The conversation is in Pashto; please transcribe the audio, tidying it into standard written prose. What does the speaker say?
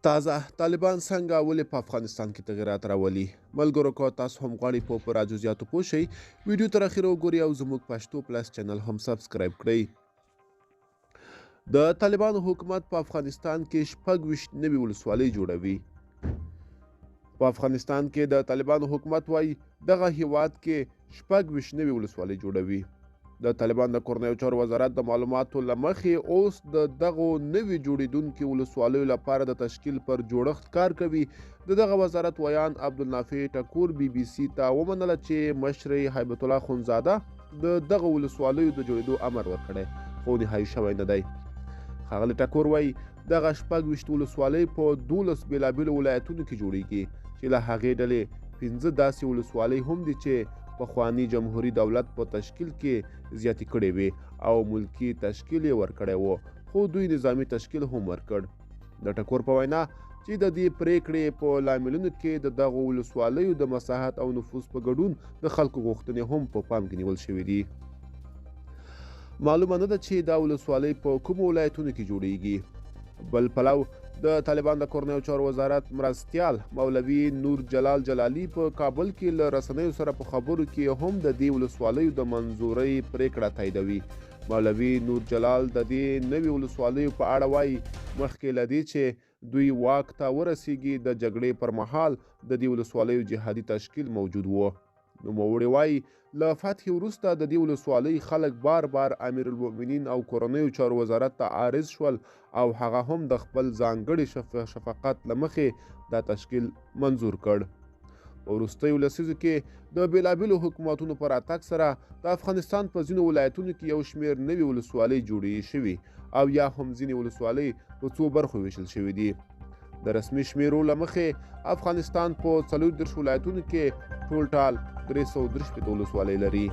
تازه طالبان څنګه ولې په افغانستان کې تغیرات راولي؟ ملګرو که تاسو هم غواړئ په پوره جزئیاتو پوه شئ ویډیو تر اخره وګورئ او زموږ پښتو پلس چینل هم سبسکرایب کړئ. د طالبانو حکومت په افغانستان کې 26 نوې ولسوالۍ جوړوي. په افغانستان کې د طالبانو حکومت وایي دغه هیواد کې 26 نوې ولسوالۍ جوړوي. د طالبان د کورنیو چارو وزارت د معلوماتو له مخې اوس د دغو نوي جوړیدونکو ولسوالیو لپاره د تشکیل پر جوړښت کار کوي. د دغه وزارت ویان عبدالنافع ټکور BBC ته ومنله چې مشر هیبت الله خونزاده د دغه ولسوالیو د جوړېدو امر ورکړی خو نهایي شوی نه دی. ښاغلي ټکور وایي دغه 26 ولسوالۍ په 12 بېلابېلو ولایتونو کې جوړیږي چې له هغې ډلې 15 داسې ولسوالۍ هم دي چې پخواني جمهوري دولت په تشکیل کې زیاتې کړې وې او ملکي تشکیل یې ورکړی و خو دوی نظامي تشکیل هم ورکړ. د ټکور په وینا چې د دې پریکړې په لاملونو کې د دغو ولسوالیو د مساحت او نفوس په ګډون د خلکو غوښتنې هم په پام کې نیول شوي دي. معلومه نه ده چې دا ولسوالۍ په کومو ولایتونو کې جوړیږي. بل پلو د طالبان د کورنیو چارو وزارت مرستیال مولوي نور جلال جلالي په کابل کې له رسنیو سره په خبرو کې هم د دې ولسوالیو د منظورۍ پریکړه تاییدوي. مولوي نور جلال د دې نوې ولسوالیو په اړه وایي مخکې له دې چې دوی واک ته ورسیږي د جګړې پر مهال د دې ولسوالیو جهادي تشکیل موجود و. نوموړي وایي له فتحې وروسته د دې ولسوالۍ خلک بار بار امیرالمؤمنین او کورنیو چارو وزارت ته عارض شول او هغه هم د خپل ځانګړي شفقت له مخې دا تشکیل منظور کړ. په وروستیو لسیزو کې د بېلابېلو حکومتونو په راتګ سره د افغانستان په ځینو ولایتونو کې یو شمېر نوې ولسوالۍ جوړې شوي او یا هم ځینې ولسوالۍ په څو برخو ویشل شوي دي. د رسمي شمیرو له مخې افغانستان په 34 ولایتونو کې ټول ټال 363 ولسوالۍ لري.